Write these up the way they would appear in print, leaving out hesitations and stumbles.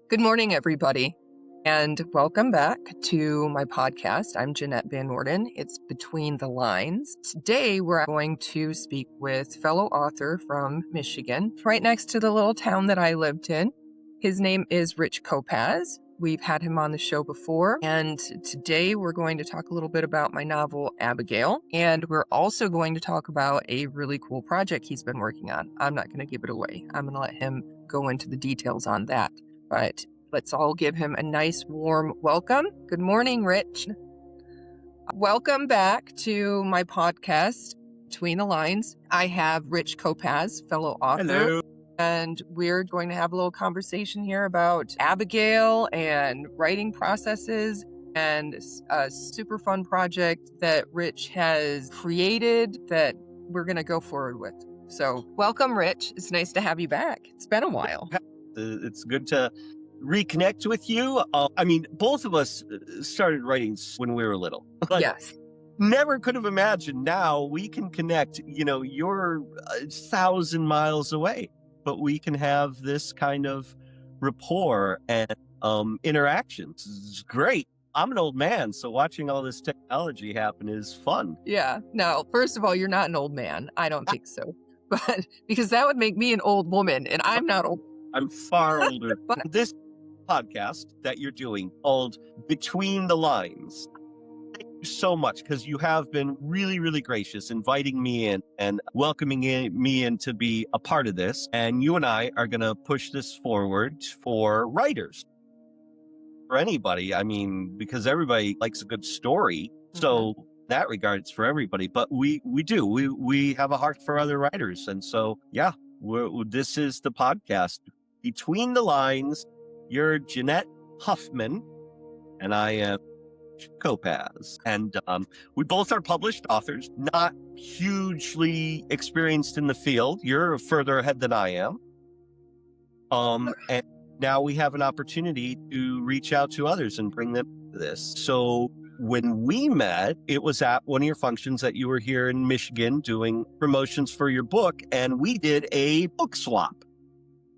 Good morning, everybody, and welcome back to my podcast. I'm Jeanette Van Orden. It's Between the Lines. Today, we're going to speak with fellow author from Michigan, right next to the little town that I lived in. His name is Rich Kopacz. We've had him on the show before, and today we're going to talk a little bit about my novel, Abigail, and we're also going to talk about a really cool project he's been working on. I'm not going to give it away. I'm going to let him go into the details on that. But let's all give him a nice warm welcome. Good morning, Rich. Welcome back to my podcast, Between the Lines. I have Rich Kopacz, fellow author. Hello. And we're going to have a little conversation here about Abigail and writing processes and a super fun project that Rich has created that we're going to go forward with. So welcome, Rich. It's nice to have you back. It's been a while. It's good to reconnect with you. Both of us started writing when we were little. Yes. Never could have imagined now we can connect. You're 1,000 miles away, but we can have this kind of rapport and interactions. It's great. I'm an old man, so watching all this technology happen is fun. Yeah. Now, first of all, you're not an old man. I don't think so. But because that would make me an old woman, and I'm not old. I'm far older. But this podcast that you're doing called Between the Lines, thank you so much, because you have been really, really gracious inviting me in and welcoming me in to be a part of this. And you and I are going to push this forward for writers, for anybody. Because everybody likes a good story. So in that regard, it's for everybody. But we have a heart for other writers. And so, yeah, this is the podcast. Between the Lines. You're Jeanette Huffman, and I am Kopacz. And we both are published authors, not hugely experienced in the field. You're further ahead than I am. And now we have an opportunity to reach out to others and bring them to this. So when we met, it was at one of your functions that you were here in Michigan doing promotions for your book, and we did a book swap.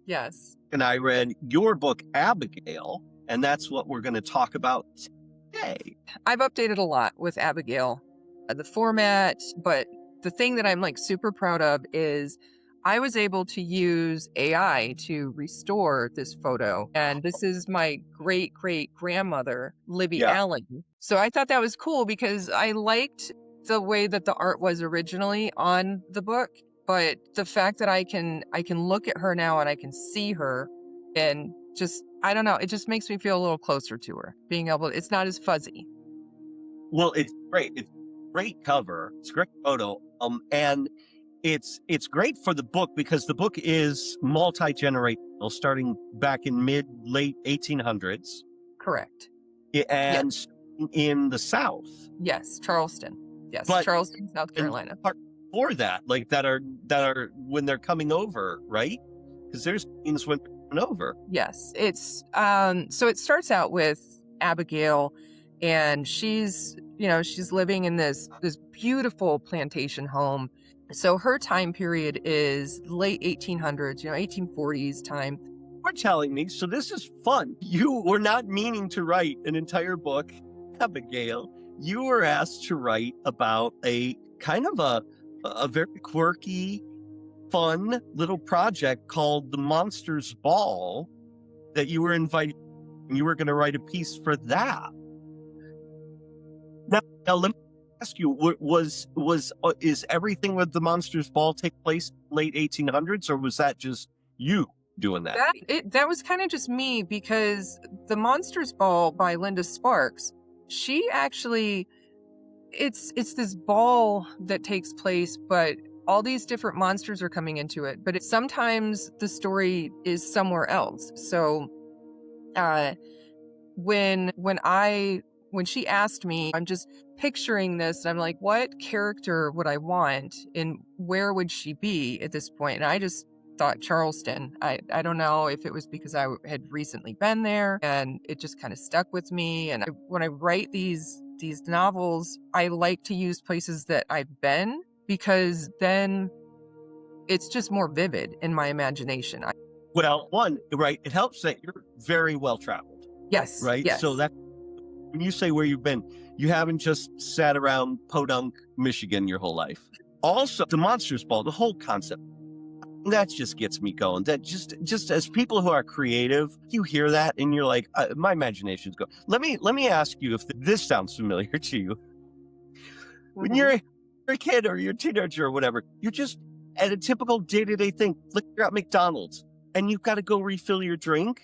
Yes. And I read your book, Abigail, and that's what we're going to talk about today. I've updated a lot with Abigail, the format, but the thing that I'm super proud of is I was able to use AI to restore this photo. And this is my great-great-grandmother, Libby Allen. So I thought that was cool because I liked the way that the art was originally on the book. But the fact that I can look at her now and I can see her and just, I don't know, it just makes me feel a little closer to her. It's not as fuzzy. Well, it's great. It's a great cover. It's a great photo. And it's great for the book because the book is multi-generational, starting back in late 1800s. Correct. And in the South. Yes, Charleston. Yes, but Charleston, South Carolina. For that, that are when they're coming over, right? Because there's scenes when they're coming over. Yes, it's so it starts out with Abigail, and she's living in this beautiful plantation home. So her time period is late 1800s, 1840s time. You're telling me, so this is fun. You were not meaning to write an entire book, Abigail. You were asked to write about a kind of a very quirky, fun little project called The Monsters Ball that you were invited, and you were going to write a piece for that. Now let me ask you, is everything with The Monsters Ball take place late 1800s, or was that just you doing that? That was kind of just me, because The Monsters Ball by Linda Sparks, she actually... It's this ball that takes place, but all these different monsters are coming into it. But sometimes the story is somewhere else. So when she asked me, I'm just picturing this, and I'm like, what character would I want, and where would she be at this point? And I just thought Charleston. I don't know if it was because I had recently been there, and it just kind of stuck with me. And when I write these novels, I like to use places that I've been, because then it's just more vivid in my imagination. Well, one, right, it helps that you're very well traveled, Yes, right? yes. So that when you say where you've been, you haven't just sat around Podunk, Michigan your whole life. Also, the Monsters Ball, the whole concept, that just gets me going. That just as people who are creative, you hear that and you're like, my imagination's going. Let me ask you if this sounds familiar to you. When Mhm, you're a kid or you're a teenager or whatever, you're just at a typical day-to-day thing. Look, you're at McDonald's and you've got to go refill your drink.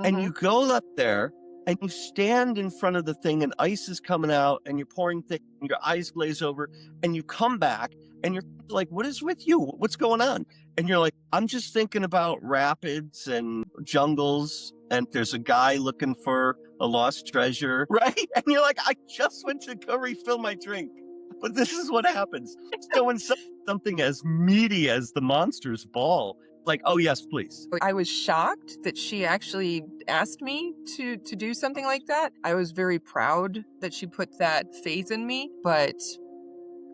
And mhm. you go up there and you stand in front of the thing and ice is coming out and you're pouring thick and your eyes glaze over and you come back and you're like, what is with you? What's going on? And you're like, I'm just thinking about rapids and jungles and there's a guy looking for a lost treasure, right? And you're like, I just went to go refill my drink. But this is what happens. So when something as meaty as the Monsters Ball, like, oh yes, please. I was shocked that she actually asked me to do something like that. I was very proud that she put that faith in me, but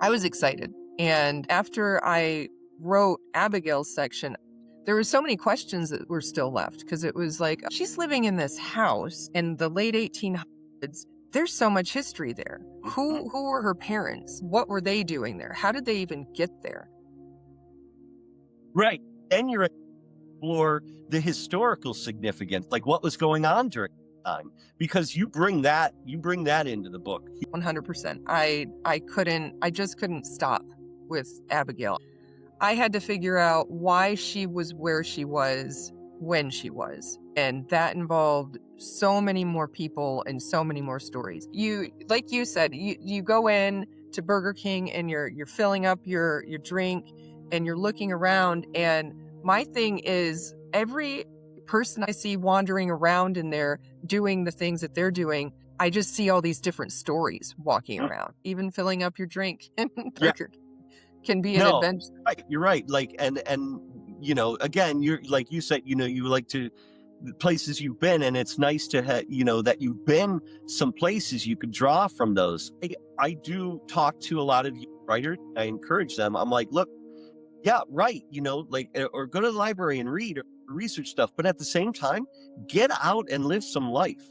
I was excited. And after I wrote Abigail's section, there were so many questions that were still left because it was like she's living in this house in the late 1800s. There's so much history there. Who were her parents? What were they doing there? How did they even get there? Right. Then you're explore the historical significance, like what was going on during the time, because you bring that into the book. 100%. I just couldn't stop with Abigail. I had to figure out why she was where she was when she was. And that involved so many more people and so many more stories. Like you said, you go in to Burger King and you're filling up your drink and you're looking around, and my thing is every person I see wandering around in there doing the things that they're doing, I just see all these different stories walking around. Even filling up your drink in Yeah. Burger King can be an No, adventure. right. You're right. Like, and again, you're like you said, you like to the places you've been, and it's nice to have, that you've been some places you could draw from those. I do talk to a lot of writers. I encourage them. I'm like, look, yeah, right. Or go to the library and read or research stuff. But at the same time, get out and live some life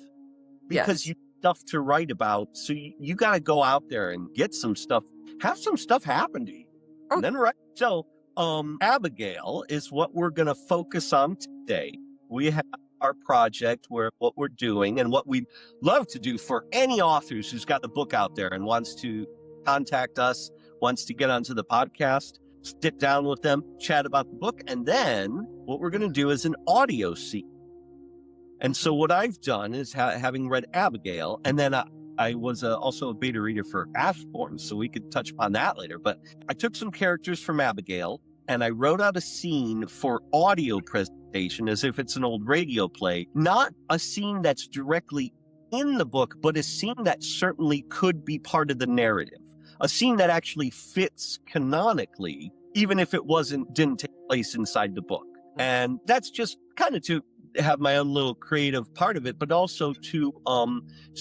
because Yes. you have stuff to write about. So you got to go out there and get some stuff, have some stuff happen to you. Oh, And then, right. So, Abigail is what we're going to focus on today. We have our project where what we're doing and what we'd love to do for any authors who's got the book out there and wants to contact us, wants to get onto the podcast, sit down with them, chat about the book. And then what we're going to do is an audio scene. And so what I've done is having read Abigail, and then I was also a beta reader for Ashbourne, so we could touch upon that later. But I took some characters from Abigail and I wrote out a scene for audio presentation as if it's an old radio play, not a scene that's directly in the book, but a scene that certainly could be part of the narrative, a scene that actually fits canonically, even if it didn't take place inside the book. And that's just kind of to have my own little creative part of it, but also to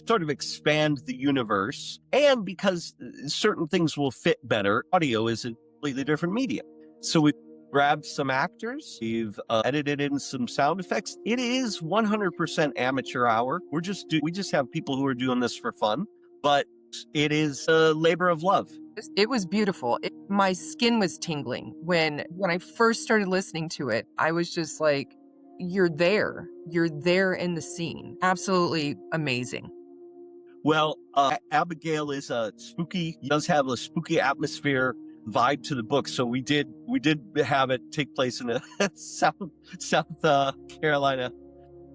sort of expand the universe. And because certain things will fit better, audio is a completely different medium. So we grabbed some actors, we've edited in some sound effects. It is 100% amateur hour. We just have people who are doing this for fun, but it is a labor of love. it was beautiful. My skin was tingling when I first started listening to it. I was just like, you're there in the scene. Absolutely amazing. Well, Abigail is does have a spooky atmosphere vibe to the book. So we did have it take place in a South Carolina,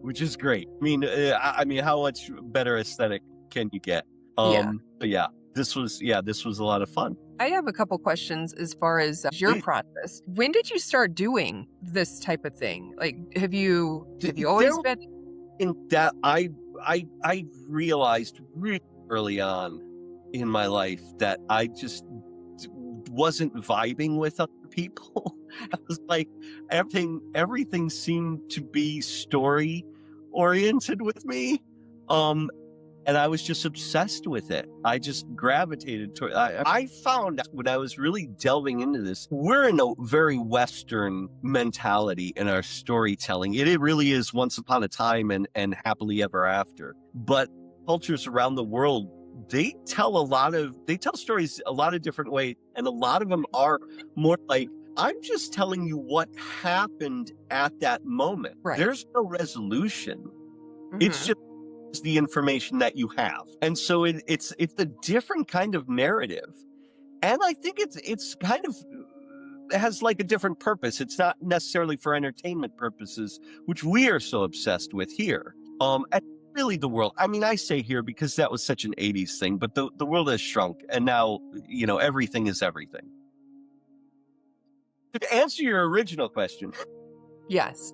which is great. I mean, how much better aesthetic can you get? Yeah. But yeah, this was a lot of fun. I have a couple questions as far as your process. When did you start doing this type of thing? Like, have you always been? In that I realized really early on in my life that I just wasn't vibing with other people. I was like, everything seemed to be story oriented with me. And I was just obsessed with it. I just gravitated toward I found when I was really delving into this, we're in a very Western mentality in our storytelling. It really is once upon a time and happily ever after. But cultures around the world, they tell stories a lot of different ways. And a lot of them are more like, I'm just telling you what happened at that moment. Right. There's no resolution. It's just the information that you have. And so it's a different kind of narrative. And I think it's kind of has like a different purpose. It's not necessarily for entertainment purposes, which we are so obsessed with here. And really the world, I mean, I say here because that was such an 80s thing, but the world has shrunk and now, everything is everything. To answer your original question. Yes.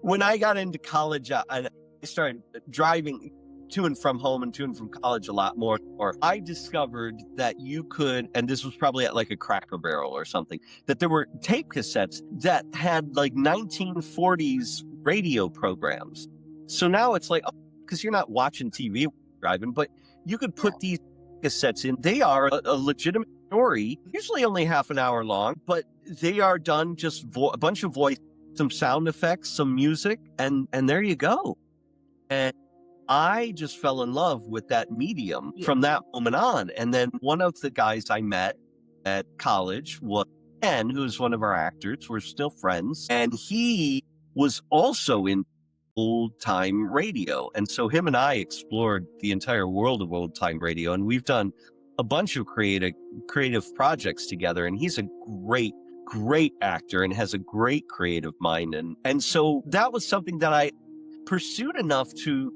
When I got into college, I started driving to and from home and to and from college a lot more. Or I discovered that you could, and this was probably at like a Cracker Barrel or something, that there were tape cassettes that had like 1940s radio programs. So now it's like, because you're not watching TV driving, but you could put these cassettes in. They are a legitimate story, usually only half an hour long, but they are done just a bunch of voice, some sound effects, some music, and there you go. And I just fell in love with that medium from that moment on. And then one of the guys I met at college was Ken, who's one of our actors. We're still friends. And he was also in old time radio. And so him and I explored the entire world of old time radio. And we've done a bunch of creative projects together. And he's a great actor and has a great creative mind. And so that was something that I pursued enough to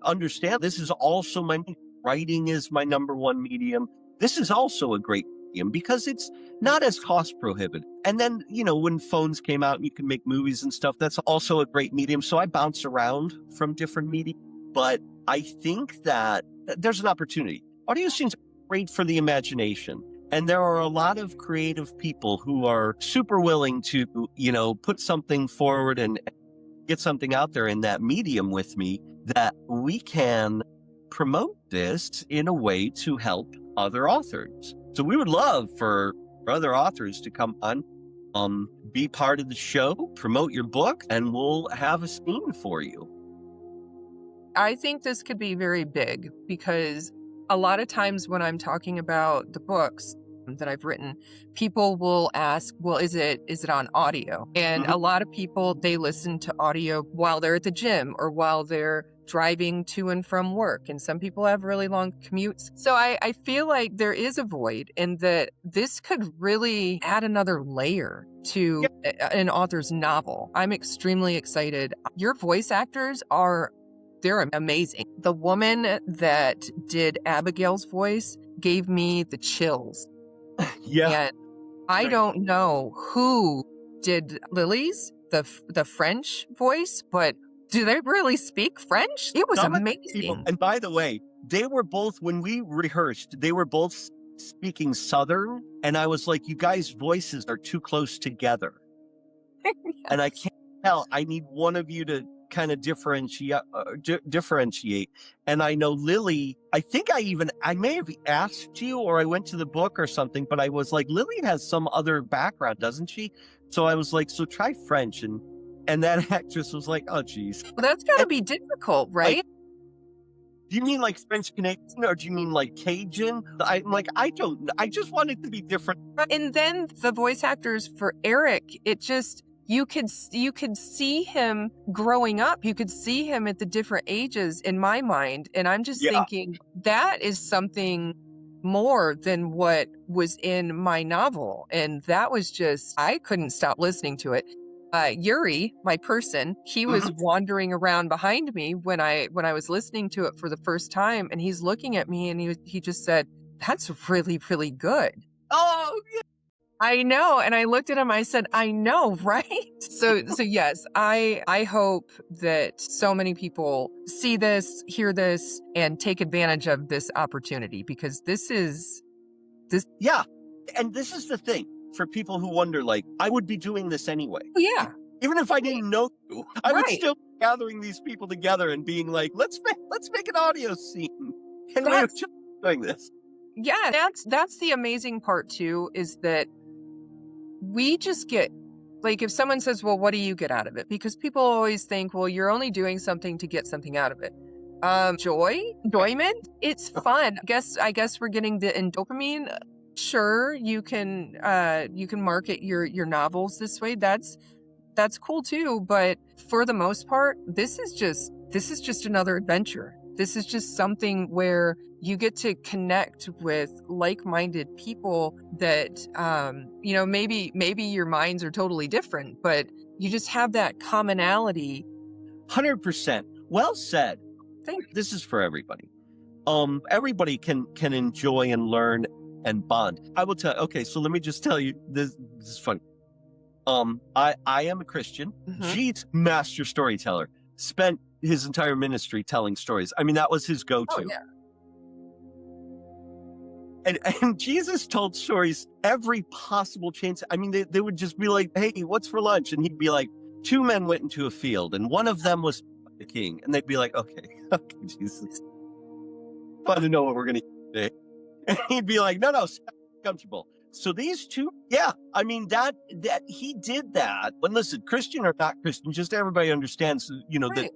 understand. This is also writing is my number one medium. This is also a great medium because it's not as cost prohibitive. And then, when phones came out and you can make movies and stuff, that's also a great medium. So I bounce around from different media, but I think that there's an opportunity. Audio scenes are great for the imagination. And there are a lot of creative people who are super willing to, put something forward and get something out there in that medium with me, that we can promote this in a way to help other authors. So we would love for other authors to come on, be part of the show, promote your book, and we'll have a scene for you. I think this could be very big because a lot of times when I'm talking about the books that I've written, people will ask, well, is it on audio? And a lot of people, they listen to audio while they're at the gym or while they're driving to and from work. And some people have really long commutes. So I feel like there is a void and that this could really add another layer to an author's novel. I'm extremely excited. Your voice actors they're amazing. The woman that did Abigail's voice gave me the chills. And I don't know who did Lily's, the French voice, but do they really speak French? It was amazing. And by the way, they were both, when we rehearsed, they were both speaking Southern. And I was like, you guys' voices are too close together. And I can't tell. I need one of you to kind of differentiate. And I know Lily, I think I may have asked you or I went to the book or something, but I was like, Lily has some other background, doesn't she? So I was like, so try French. And that actress was like, oh, geez. Well, that's got to be difficult, right? Like, do you mean like French Canadian or do you mean like Cajun? I just want it to be different. And then the voice actors for Eric, it just, you could see him growing up. You could see him at the different ages in my mind. And I'm just thinking that is something more than what was in my novel. And that was just, I couldn't stop listening to it. Yuri, my person, he was wandering around behind me when I was listening to it for the first time. And he's looking at me and he just said, that's really, really good. Oh, yeah. I know. And I looked at him, I said, I know, right? So yes, I hope that so many people see this, hear this, and take advantage of this opportunity because this. Yeah. And this is the thing for people who wonder, like, I would be doing this anyway. Yeah. Even if I didn't know you, I would Right. still be gathering these people together and being like, let's make an audio scene. And we were That's just doing this. Yeah, that's the amazing part too, is that we just get, like, if someone says, well, what do you get out of it? Because people always think, well, you're only doing something to get something out of it. Enjoyment. It's fun. I guess we're getting the dopamine. Sure, you can market your novels this way. That's cool too. But for the most part, this is just another adventure. This is just something where you get to connect with like-minded people that, maybe your minds are totally different, but you just have that commonality. 100%. Well said. This is for everybody. Everybody can enjoy and learn and bond. I will tell. Okay, so let me just tell you this is fun. I am a Christian. Jeet's master storyteller. Spent his entire ministry telling stories. I mean, that was his go-to. Oh, yeah. And Jesus told stories every possible chance. I mean, they would just be like, hey, what's for lunch? And he'd be like, 2 men went into a field, and one of them was the king. And they'd be like, okay, Jesus. Fun to know what we're going to eat today. And he'd be like, no, comfortable. So these two, yeah, I mean, that he did that. But listen, Christian or not Christian, just everybody understands, Right.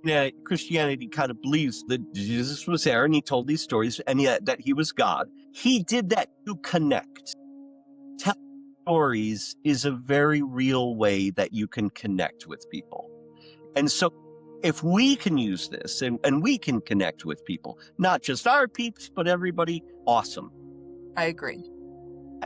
that Christianity kind of believes that Jesus was there and he told these stories and yet that he was God. He did that to connect. Telling stories is a very real way that you can connect with people. And so if we can use this and we can connect with people, not just our peeps, but everybody, awesome. I agree.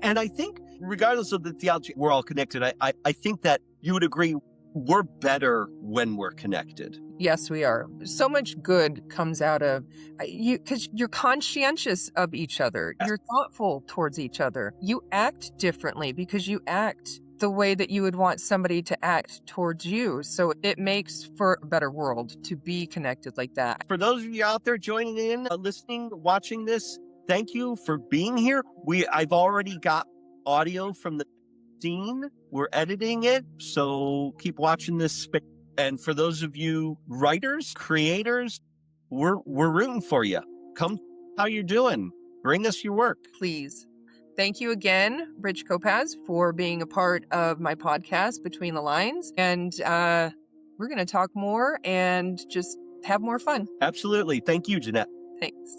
And I think regardless of the theology, we're all connected. I think that you would agree we're better when we're connected. Yes, we are. So much good comes out of you because you're conscientious of each other. You're thoughtful towards each other. You act differently because you act the way that you would want somebody to act towards you. So it makes for a better world to be connected like that. For those of you out there joining in, listening, watching this, thank you for being here. I've already got audio from the scene. We're editing it, so keep watching this space. And for those of you writers, creators, we're rooting for you. Come, how you're doing? Bring us your work, please. Thank you again, Rich Kopacz, for being a part of my podcast, Between the Lines. And we're going to talk more and just have more fun. Absolutely. Thank you, Jeanette. Thanks.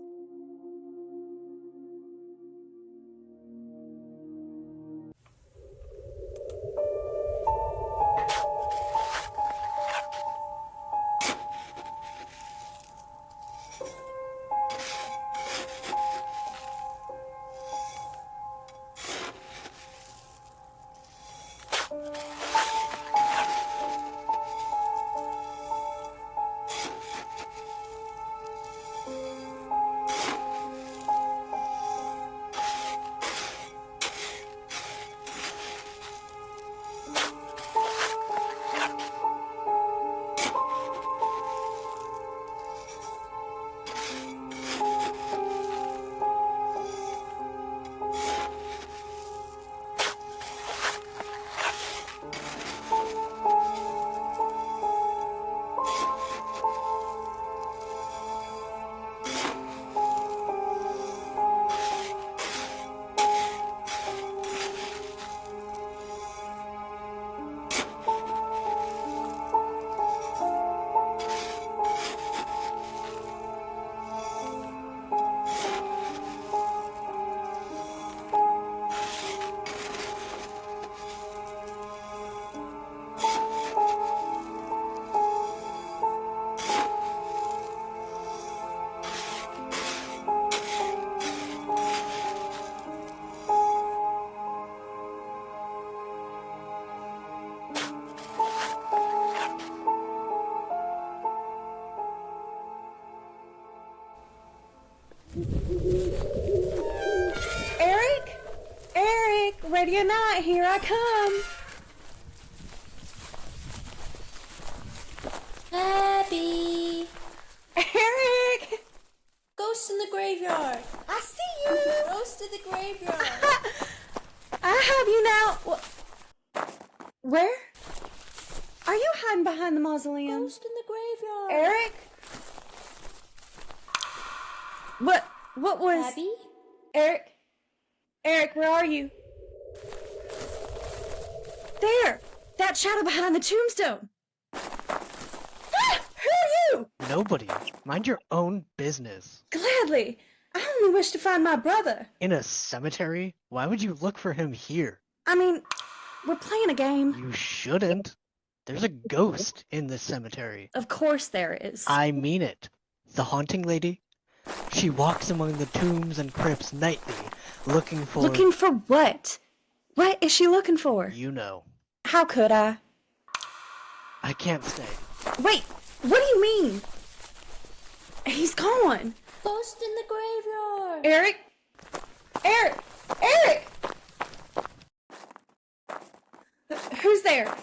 Ready or not, here I come. Abby! Eric! Ghost in the graveyard! I see you! Ghost in the graveyard! I have you now. Where? Are you hiding behind the mausoleum? Ghost in the graveyard. Eric? What was... Abby? Eric? Eric, where are you? There! That shadow behind the tombstone! Ah, who are you? Nobody. Mind your own business. Gladly. I only wish to find my brother. In a cemetery? Why would you look for him here? I mean, we're playing a game. You shouldn't. There's a ghost in this cemetery. Of course there is. I mean it. The haunting lady. She walks among the tombs and crypts nightly, looking for... Looking for what? What is she looking for? You know. How could I? I can't stay. Wait, what do you mean? He's gone. Ghost in the graveyard. Eric? Eric! Eric! Who's there?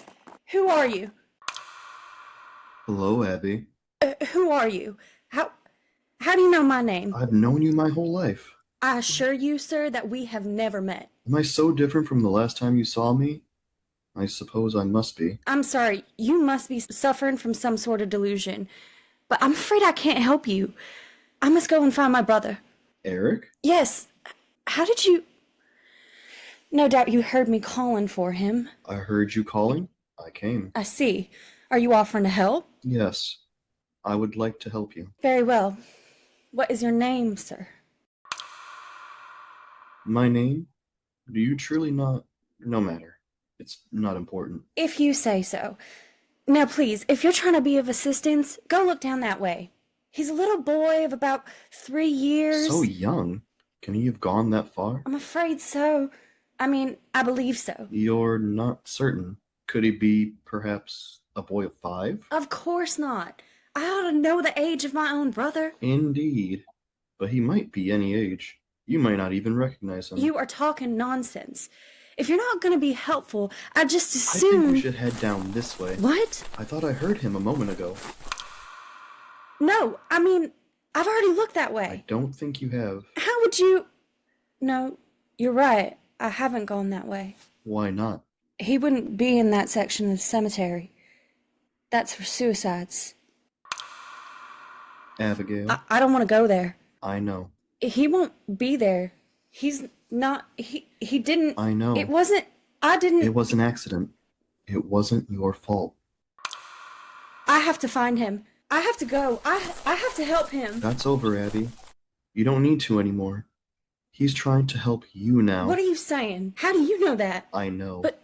Who are you? Hello, Abby. Who are you? How do you know my name? I've known you my whole life. I assure you, sir, that we have never met. Am I so different from the last time you saw me? I suppose I must be. I'm sorry, you must be suffering from some sort of delusion. But I'm afraid I can't help you. I must go and find my brother. Eric? Yes. How did you... No doubt you heard me calling for him. I heard you calling. I came. I see. Are you offering to help? Yes. I would like to help you. Very well. What is your name, sir? My name? Do you truly not? No matter. It's not important. If you say so. Now please, if you're trying to be of assistance, go look down that way. He's a little boy of about 3 years. So young? Can he have gone that far? I'm afraid so. I mean, I believe so. You're not certain. Could he be, perhaps, a boy of 5? Of course not. I ought to know the age of my own brother. Indeed. But he might be any age. You might not even recognize him. You are talking nonsense. If you're not going to be helpful, I'd just I assume... think we should head down this way. What? I thought I heard him a moment ago. No, I mean, I've already looked that I way. don't think you have. How would you... No, you're right. I haven't gone that way. Why not? He wouldn't be in that section of the cemetery. That's for suicides. Abigail? I don't want to go there. I know. He won't be there. He's not... He didn't... I know. It wasn't... I didn't... It was an accident. It wasn't your fault. I have to find him. I have to go. I have to help him. That's over, Abby. You don't need to anymore. He's trying to help you now. What are you saying? How do you know that? I know. But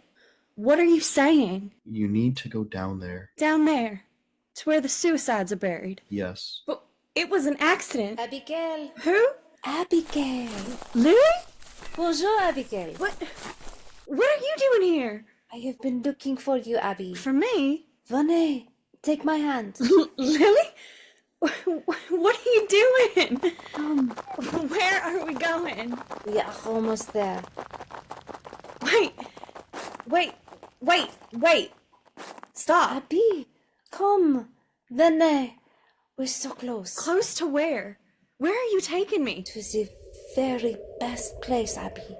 what are you saying? You need to go down there. Down there. To where the suicides are buried. Yes. But it was an accident. Abigail. Who? Abigail. Louis? Bonjour, Abigail. What are you doing here? I have been looking for you, Abby. For me? Venez, take my hand. Lily? What are you doing? Come, Where are we going? we are almost there. Wait. Stop. Abby, come. Venez. We're so close. Close to where? Where are you taking me? To the very best place, Abby.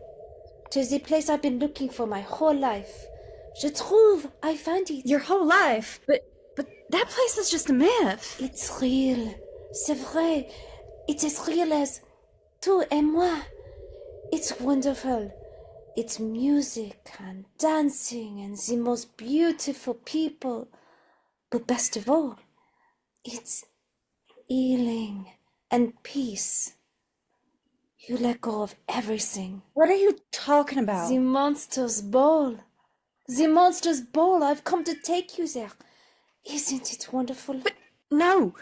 To the place I've been looking for my whole life. Je trouve, I found it. Your whole life. But that place is just a myth. It's real. C'est vrai. It's as real as tu et moi. It's wonderful. It's music and dancing and the most beautiful people. But best of all, it's healing and peace. You let go of everything. What are you talking about? The monster's ball. The monster's ball. I've come to take you there. Isn't it wonderful? But no,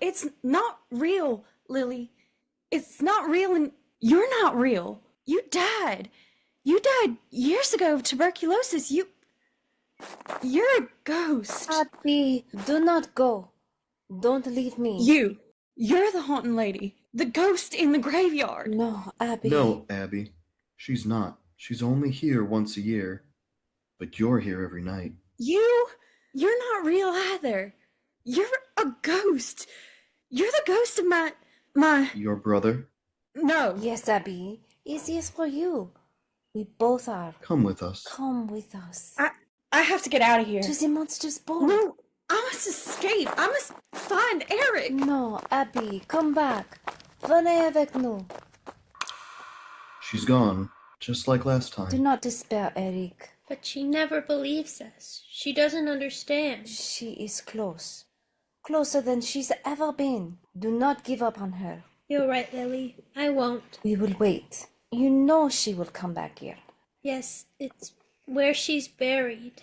it's not real, Lily. It's not real, and you're not real. You died. You died years ago of tuberculosis. You're a ghost. Abby, do not go. Don't leave me. You're the haunting lady. The ghost in the graveyard. No, Abby. No, Abby. She's not. She's only here once a year. But you're here every night. You're not real either. You're a ghost. You're the ghost of my... Your brother? No. Yes, Abby. It's yes for you. We both are. Come with us. Come with us. I have to get out of here. To the monster's ball. No, I must escape. I must find Eric. No, Abby, come back. Venez avec nous. She's gone, just like last Do time. not despair, Eric. But she never believes us. She doesn't understand. She is close. Closer than she's ever been. Do not give up on her. You're right, Lily. I won't. We will wait. You know she will come back here. Yes, it's where she's buried.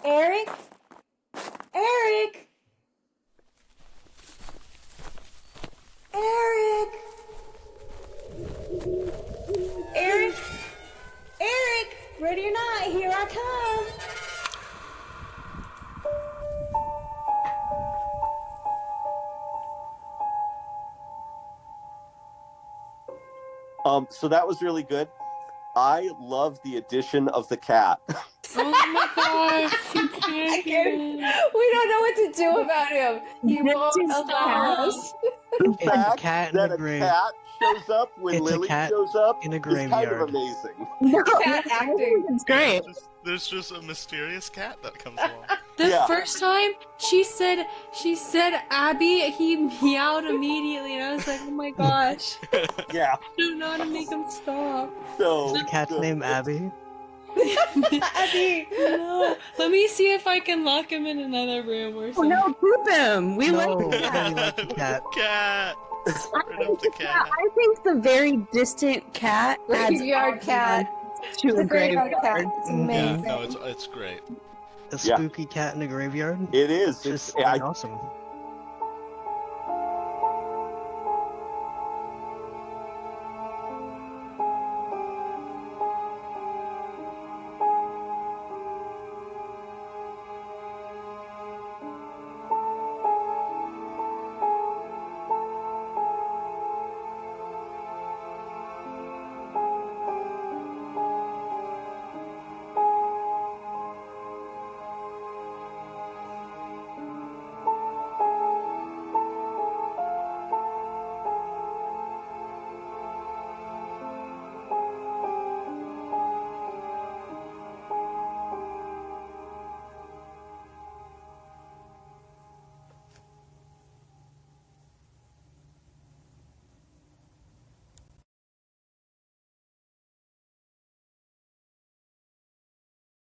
Eric? Eric? Eric? Eric? Eric? Ready or not, here I come. So that was really good. I love the addition of the cat. Oh my gosh, you can't hear We don't know what to do about him. He won't allow us. The It's a fact cat in that a a grave. cat shows up when It's a Lily cat shows up in a is kind of graveyard. amazing. Cat acting. It's great. There's just a mysterious cat that comes along. The Yeah. first time she said Abby, he meowed immediately, and I was like, oh my gosh, Yeah. I don't know how to make him stop. So The cat's name Abby. Abby. No, let me see if I can lock him in another room or Oh something. no, keep him. We No, like the cat. Nobody likes the cat. Cat. Rid of the cat. I think the very distant cat adds Graveyard cat. to The a graveyard graveyard. cat. It's Mhm. amazing. Yeah, no, it's great. A Yeah. spooky cat in a graveyard. it is. It's just I, awesome.